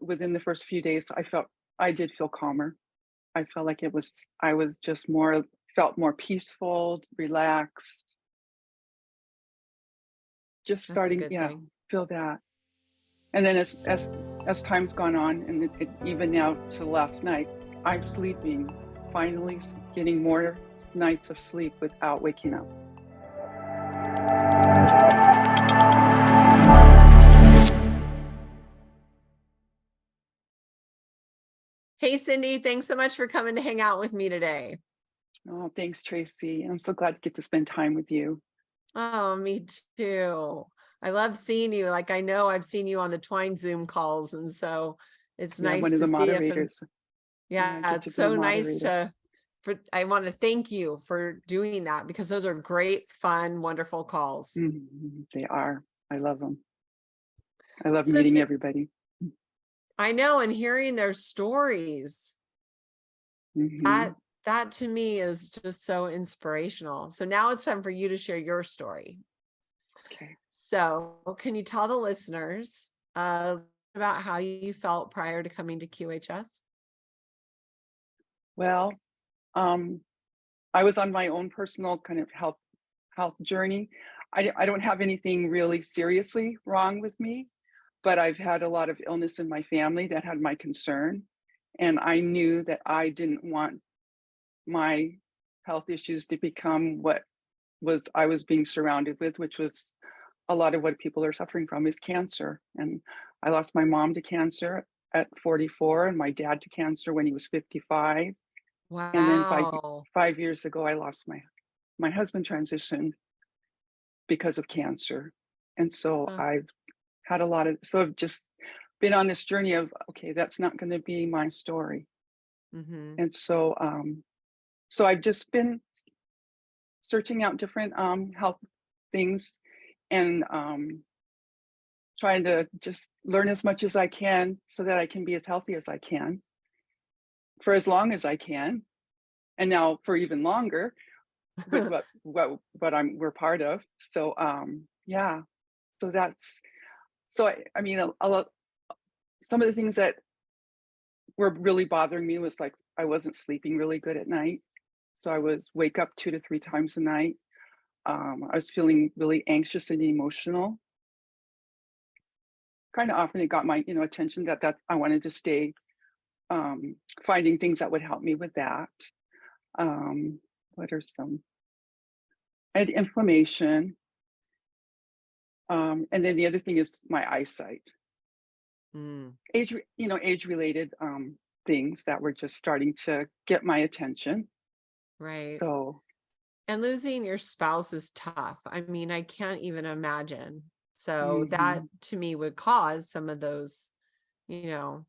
within the first few days, I did feel calmer. I felt like I was just felt more peaceful, relaxed, just That's a starting, good yeah, thing. feel that. And then as time's gone on, and even now to last night, I'm sleeping, finally getting more nights of sleep without waking up. Hey, Cindy, thanks so much for coming to hang out with me today. Oh, thanks, Tracy. I'm so glad to get to spend time with you. Oh, me too. I love seeing you. Like, I know I've seen you on the Twine Zoom calls. And so it's Yeah, one nice of to the see if, moderators. Yeah, I yeah, get to it's be a so nice moderator. I want to thank you for doing that because those are great, fun, wonderful calls. They are. I love them. I love So meeting everybody. I know, and hearing their stories, Hmm. that that to me is just so inspirational. So now it's time for you to share your story. Okay. So can you tell the listeners about how you felt prior to coming to QHS? Well, um, I was on my own personal kind of health journey. I don't have anything really seriously wrong with me, but I've had a lot of illness in my family that had my concern. And I knew that I didn't want my health issues to become what I was being surrounded with, which was a lot of what people are suffering from is cancer. And I lost my mom to cancer at 44 and my dad to cancer when he was 55. And then Wow. 5 years ago, I lost my husband transitioned because of cancer. And so Uh, I've had I've just been on this journey of, okay, that's not going to be my story. mhm. And so I've just been searching out different health things and trying to just learn as much as I can so that I can be as healthy as I can for as long as I can. And now for even longer with what we're part of. So yeah. So that's I mean a lot, some of the things that were really bothering me was like I wasn't sleeping really good at night. So I was wake up 2 to 3 times a night. I was feeling really anxious and emotional. Kind of often it got my attention that I wanted to stay finding things that would help me with that. What are some? I had inflammation, and then the other thing is my eyesight. Mm, Age related things that were just starting to get my attention. right. So And losing your spouse is tough. I mean, I can't even imagine. So that mhm, to me would cause some of you know,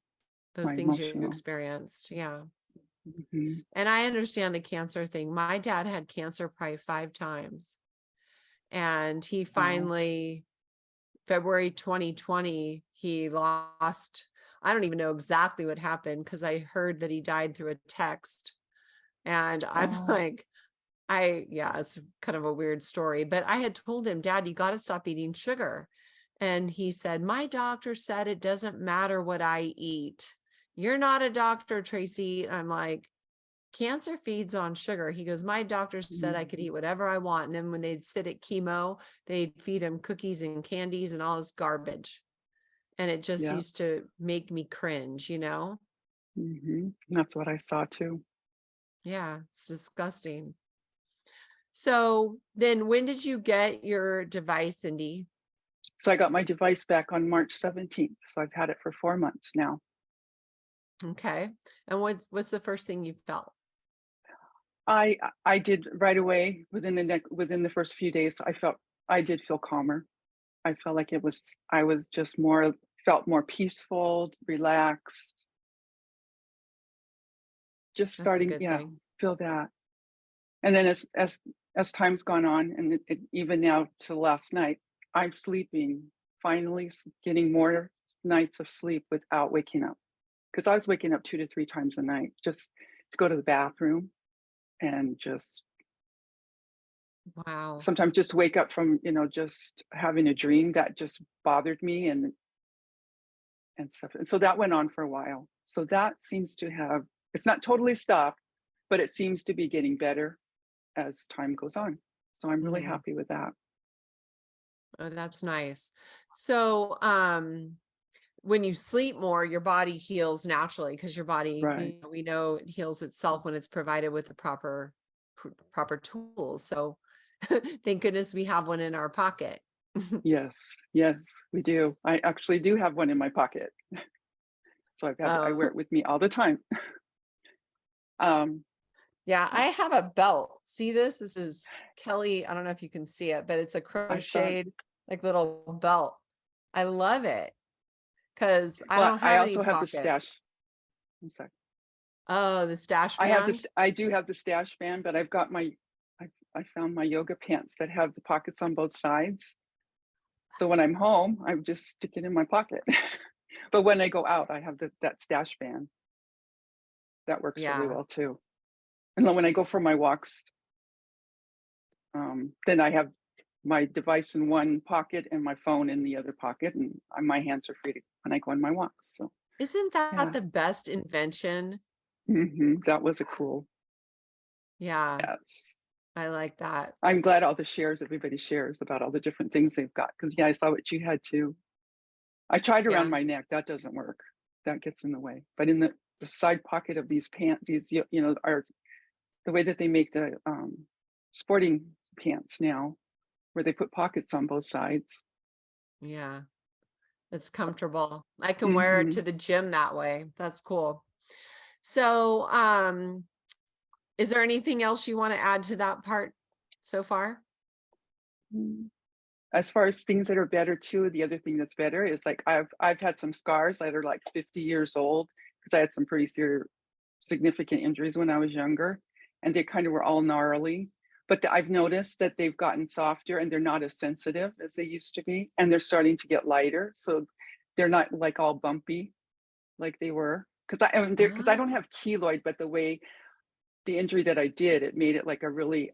those my things you emotional. experienced. Yeah. Mhm. And I understand the cancer thing. My dad had cancer probably 5 times. And he Wow. finally, February 2020, he lost. I don't even know exactly what happened because I heard that he died through a text. And I'm Oh, like, yeah, it's kind of a weird story, but I had told him, Dad, you got to stop eating sugar. And he said, my doctor said it doesn't matter what I eat. You're not a doctor, Tracy. I'm like, cancer feeds on sugar. He goes, my doctor said I could mhm. eat whatever I want. And then when they'd sit at chemo, they'd feed him cookies and candies and all this garbage. And it just Yeah. used to make me cringe, you know? That's what I saw too. Yeah, it's disgusting. So then when did you get your device, Cindy? So I got my device back on March 17th. So I've had it for 4 months now. Okay. And what's the first thing you felt? I did right away within the first few days. I did feel calmer. I felt like I was just felt more peaceful, relaxed, just That's a starting, good yeah, thing. feel that. And then as time's gone on, and even now to last night, I'm sleeping, finally getting more nights of sleep without waking up. Because I was waking up 2 to 3 times a night just to go to the bathroom and just Wow. sometimes just wake up from just having a dream that just bothered me, and stuff. And so that went on for a while. So that seems to have, it's not totally stopped, but it seems to be getting better as time goes on. So I'm really Mhm. happy with that. Oh, that's nice. So, when you sleep more, your body heals naturally because your body, Right. we know it heals itself when it's provided with the proper tools. So, thank goodness we have one in our pocket. Yes. Yes, we do. I actually do have one in my pocket. So I wear Oh, it with me all the time. Um, yeah, I have a belt. See this? This is Kelly. I don't know if you can see it, but it's a I saw, crocheted like little belt. I love it because I well, don't I have any also have the pockets. stash. I'm sorry. Oh, the stash I have band. this, I do have the stash band, but I've got I found my yoga pants that have the pockets on both sides. So when I'm home, I just stick it in my pocket. But when I go out, I have that stash band. That works really Yeah. well too. And then when I go for my walks, then I have my device in one pocket and my phone in the other pocket, and my hands are free when I go on my walks. So Isn't that yeah, the best invention? that was a cool. Yeah, Yes, I like that. I'm glad all the shares everybody shares about all the different things they've got. Because yeah, I saw what you had too. I tried around Yeah. my neck. That doesn't work. That gets in the way. But in the side pocket of these pants, these are the way that they make the sporting pants now, where they put pockets on both sides. Yeah. It's So, comfortable. I can wear it hmm to the gym that way. That's cool. So, is there anything else you want to add to that part so far? as far as things that are better too, the other thing that's better is like I've had some scars that are like 50 years old because I had some pretty serious significant injuries when I was younger, and they kind of were all gnarly. But I've noticed that they've gotten softer and they're not as sensitive as they used to be, and they're starting to get lighter, so they're not like all bumpy like they were. Because I don't Oh, have keloid, but the way the injury that I did, it made it like a really,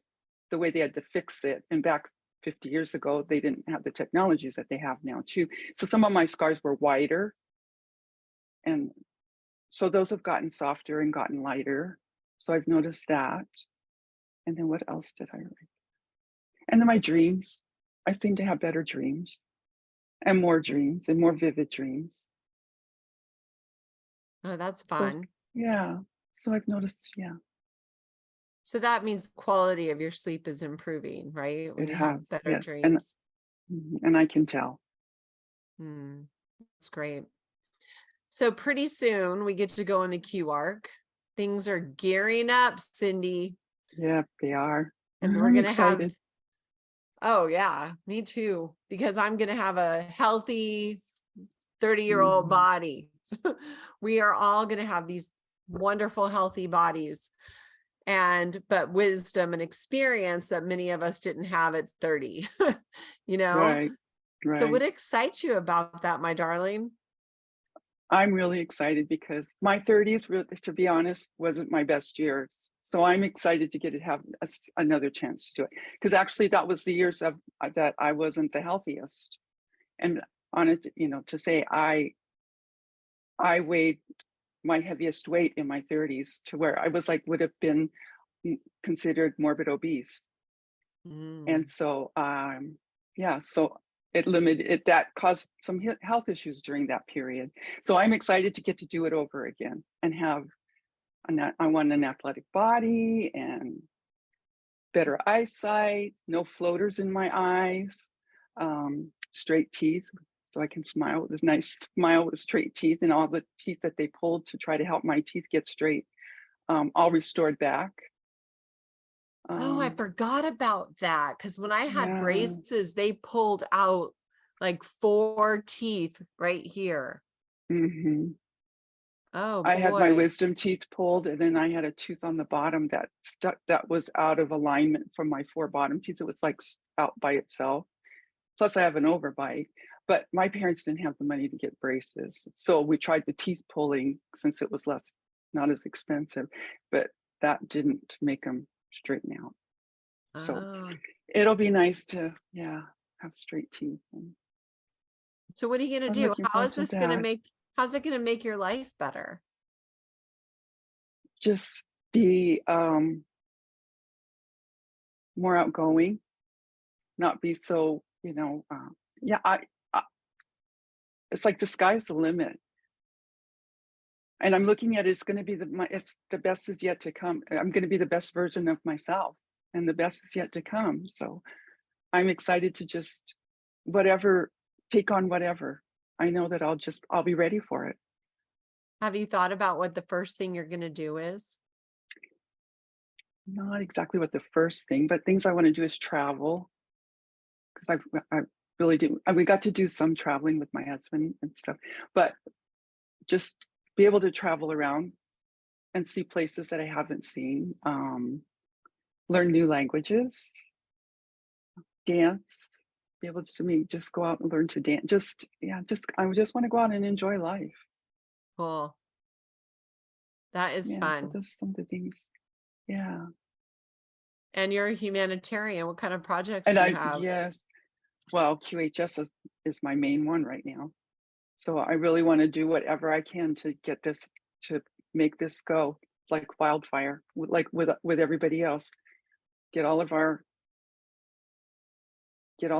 the way they had to fix it. And back 50 years ago, they didn't have the technologies that they have now too. So some of my scars were wider. And so those have gotten softer and gotten lighter. So I've noticed that. And then what else did I write? And then my dreams. I seem to have better dreams and more vivid dreams. oh, that's So fun. yeah. So I've noticed, yeah, So that means the quality of your sleep is improving, right? When it you have has. better Yes. dreams. And I can tell. Hmm, that's great. So pretty soon we get to go in the Q arc. Things are gearing up, Cindy, Yeah, they are. and we're I'm gonna have, excited. oh yeah, me too, because I'm gonna have a healthy 30-year-old Mhm. body. We are all gonna have these wonderful, healthy bodies, and but wisdom and experience that many of us didn't have at 30, you know? Right, So right. what excites you about that, my darling? I'm really excited because my 30s, really, to be honest, wasn't my best years. So I'm excited to get to have another chance to do it. Because actually, that was the years of that I wasn't the healthiest. And on it, to say I weighed my heaviest weight in my 30s to where I was like would have been considered morbid obese. And Mm. so, yeah, so that caused some health issues during that period. So I'm excited to get to do it over again and have, I want an athletic body and better eyesight, no floaters in my eyes, straight teeth. So I can smile with a nice smile with straight teeth, and all the teeth that they pulled to try to help my teeth get straight, all restored back. Oh, I Um, forgot about that. Because when I had yeah. braces, they pulled out like 4 teeth right here. hmm Oh I had my boy. wisdom teeth pulled, and then I had a tooth on the bottom that stuck, that was out of alignment from my 4 bottom teeth. It was like out by itself. Plus, I have an overbite. But my parents didn't have the money to get braces, so we tried the teeth pulling since it was not as expensive. But that didn't make them straighten out. So Oh. it'll be nice to, yeah, have straight teeth. And So what are you so gonna I'm do? looking How forward is to this gonna that. make How's it going to make your life better? Just be more outgoing, not be so, yeah, I it's like the sky's the limit. And I'm looking at it's going to be it's the best is yet to come. I'm going to be the best version of myself, and the best is yet to come. So I'm excited to just whatever, take on whatever. I know that I'll be ready for it. Have you thought about what the first thing you're going to do is? Not exactly what the first thing, but things I want to do is travel because I really do. We got to do some traveling with my husband and stuff, but just be able to travel around and see places that I haven't seen. Learn new languages, dance, be able to just go out and learn to dance. I just want to go out and enjoy life. Cool. That is Yeah, so fun. those are some of the things. Yeah. And you're a humanitarian. What kind of projects And do you have? yes, well, QHS is my main one right now. So I really want to do whatever I can to get this, to make this go like wildfire, with everybody else. Get all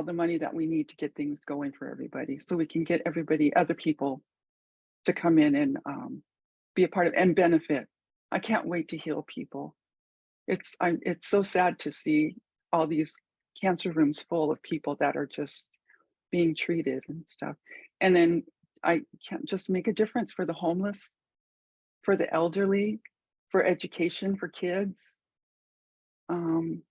the money that we need to get things going for everybody, so we can get other people to come in and be a part of and benefit. I can't wait to heal people. It's so sad to see all these cancer rooms full of people that are just being treated and stuff. And then I can't just make a difference for the homeless, for the elderly, for education for kids. Um,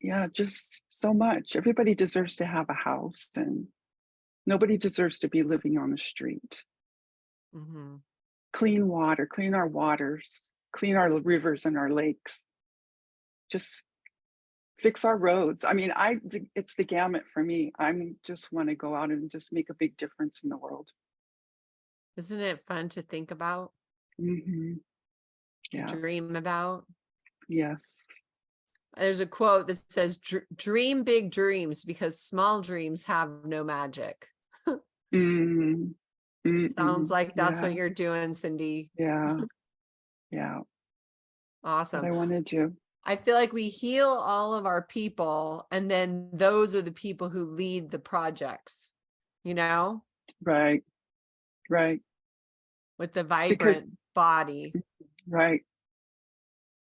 yeah, just so much. Everybody deserves to have a house, and nobody deserves to be living on the street. Hmm. Clean water, clean our waters, clean our rivers and our lakes. Just fix our roads. I mean, it's the gamut for me. I'm just want to go out and just make a big difference in the world. Isn't it fun to think about, Hmm. to Yeah. dream about? Yes. There's a quote that says, dream big dreams because small dreams have no magic. Mm, Sounds like that's yeah. what you're doing, Cindy. Yeah. Yeah. What Awesome. I want to do. I feel like we heal all of our people, and then those are the people who lead the projects, you know, Right. Right. with the Because vibrant body. right.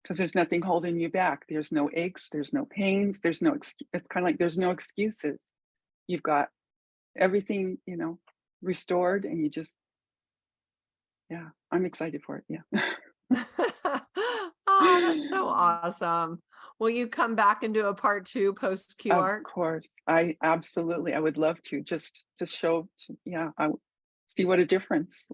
Because there's nothing holding you back. There's no aches. There's no pains. It's kind of like there's no excuses. You've got everything, restored, and you just, yeah, I'm excited for it. Yeah. Oh, that's so awesome. Will you come back and do a part 2 post Of QR? course. I would love to just to show, yeah, see what the difference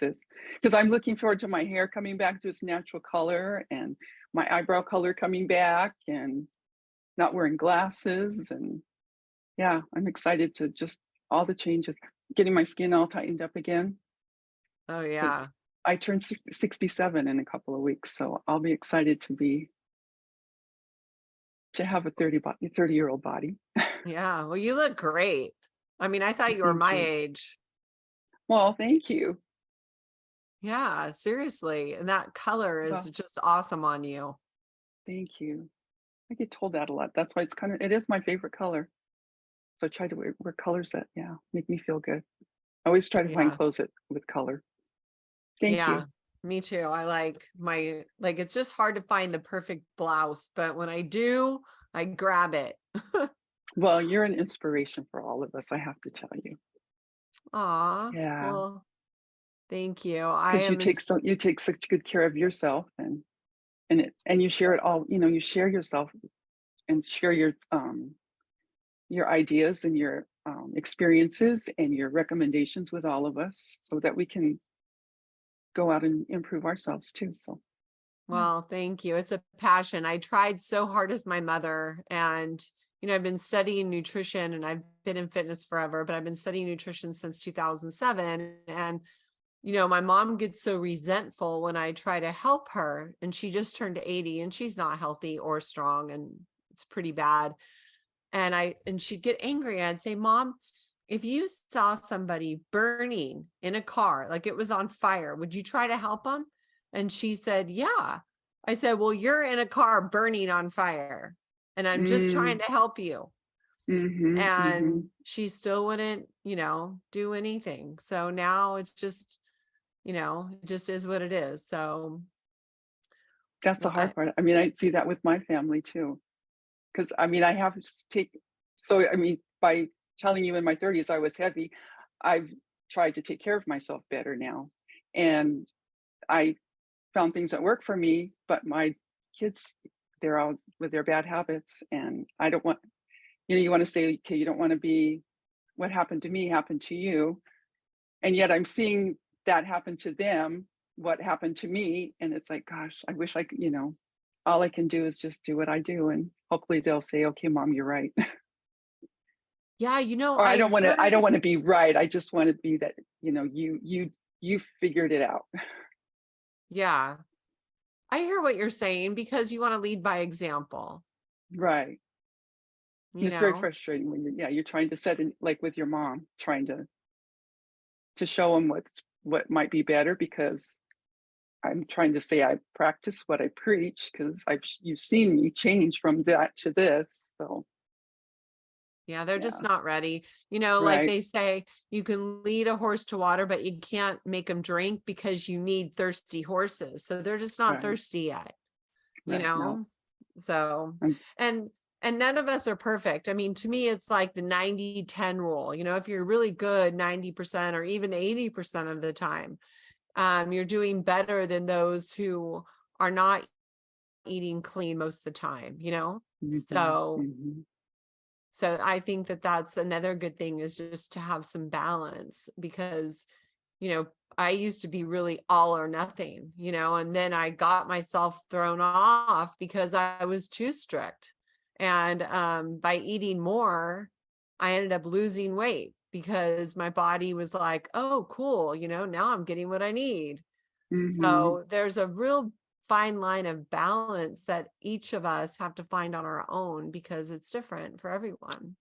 is. Because I'm looking forward to my hair coming back to its natural color, and my eyebrow color coming back, and not wearing glasses. And yeah, I'm excited to just all the changes, getting my skin all tightened up again. Oh, Because yeah. I turned 67 in a couple of weeks. So I'll be excited to have a 30-year-old body. Yeah. Well, you look great. I mean, I thought you were Thank my you. age. Well, thank you. Yeah, seriously. And that color is Well, just awesome on you. thank you. I get told that a lot. That's why it is my favorite color. So I try to wear colors that, yeah, make me feel good. I always try to find Yeah. clothes with color. Thank Yeah. you. Me too. I like it's just hard to find the perfect blouse, but when I do, I grab it. Well, you're an inspiration for all of us, I have to tell you. Aw. Yeah, Well, thank you. I because am in. you take such good care of yourself, and you share it all. You share yourself and share your ideas and your experiences and your recommendations with all of us, so that we can go out and improve ourselves too. So yeah. Well, thank you. It's a passion. I tried so hard with my mother, and I've been studying nutrition, and I've been in fitness forever, but I've been studying nutrition since 2007. And my mom gets so resentful when I try to help her, and she just turned 80 and she's not healthy or strong, and it's pretty bad. And she'd get angry. I'd say, Mom, if you saw somebody burning in a car, like it was on fire, would you try to help them? And she said, yeah. I said, well, you're in a car burning on fire and I'm just trying to help you. And she still wouldn't, do anything. So now it's just, it just is what it is. So That's the hard part. I mean, I see that with my family too. Because I mean, I have to take, so I mean, by telling you in my 30s I was heavy, I've tried to take care of myself better now. And I found things that work for me, but my kids, they're out with their bad habits. And I don't want, you want to say, okay, you don't want to be, what happened to me happened to you. And yet I'm seeing that happen to them, what happened to me. And it's like, gosh, I wish I could, all I can do is just do what I do. And hopefully they'll say, okay, Mom, you're right. Yeah. Or I don't want to be right. I just want to be that, you figured it out. Yeah. I hear what you're saying because you want to lead by example. Right. It's very frustrating when you're trying to set in, like with your mom, trying to show them what might be better, because I'm trying to say I practice what I preach, because you've seen me change from that to this. So yeah, they're just not ready. Right. Like they say, you can lead a horse to water, but you can't make them drink because you need thirsty horses. So they're just not thirsty yet, No. So, and none of us are perfect. I mean, to me, it's like the 90-10 rule. If you're really good 90% or even 80% of the time, you're doing better than those who are not eating clean most of the time, So I think that that's another good thing, is just to have some balance, because, I used to be really all or nothing, and then I got myself thrown off because I was too strict. And by eating more, I ended up losing weight because my body was like, oh, cool. Now I'm getting what I need. So there's a real fine line of balance that each of us have to find on our own, because it's different for everyone.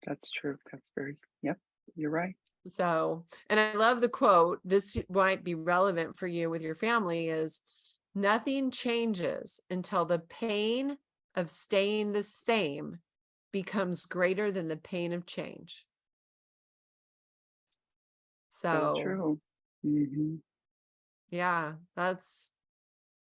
That's true. Yep, you're right. So, and I love the quote, this might be relevant for you with your family, is nothing changes until the pain of staying the same becomes greater than the pain of change. So true. Yeah, that's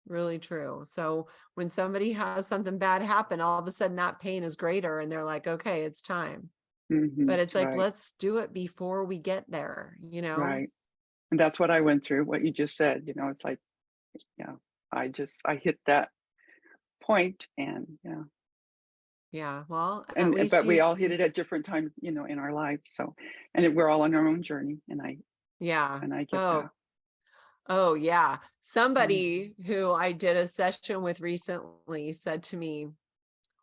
really true. So when somebody has something bad happen, all of a sudden that pain is greater and they're like, okay, it's time. But it's like, let's do it before we get there, Right. And that's what I went through, what you just said, it's like, I hit that point, and yeah, well, but we all hit it at different times, in our lives. So, and we're all on our own journey, and I get that. Oh yeah. Somebody who I did a session with recently said to me,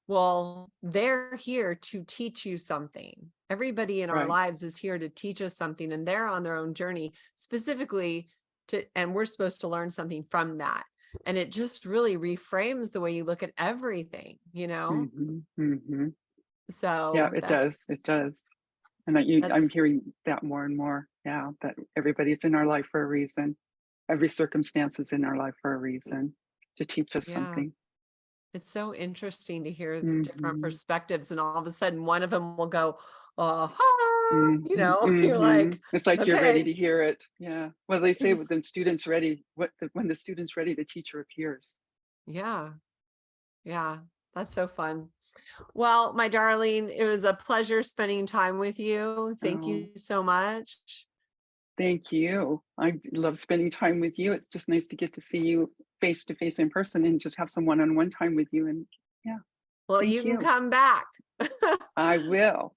well, they're here to teach you something. Everybody in our lives is here to teach us something, and they're on their own journey specifically and we're supposed to learn something from that. And it just really reframes the way you look at everything, So yeah, it does. And I'm hearing that more and more. Yeah, that everybody's in our life for a reason. Every circumstance is in our life for a reason, to teach us something. It's so interesting to hear different perspectives, and all of a sudden one of them will go, you're like, it's like, you're ready to hear it. Yeah. Well, they say when the student's ready, when the student's ready, the teacher appears. Yeah. Yeah. That's so fun. Well, my darling, it was a pleasure spending time with you. Thank you so much. Thank you. I love spending time with you. It's just nice to get to see you face to face in person and just have some one-on-one time with you. And well, you can come back. I will.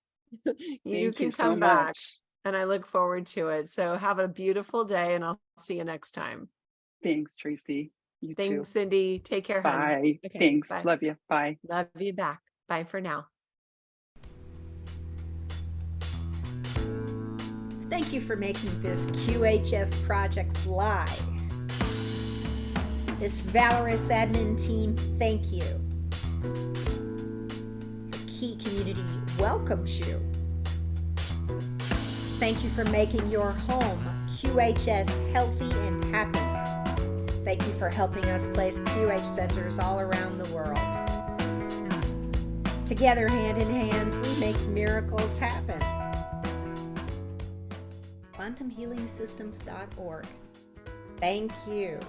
You can come back. And I look forward to it. So have a beautiful day, and I'll see you next time. Thanks, Tracy. You too. Thanks, Cindy. Take care, honey. Bye. Okay, thanks. Bye. Love you. Bye. Love you back. Bye for now. Thank you for making this QHS project fly. This valorous admin team, thank you. The Key community welcomes you. Thank you for making your home QHS healthy and happy. Thank you for helping us place QH centers all around the world. Together, hand in hand, we make miracles happen. QuantumHealingSystems.org. Thank you.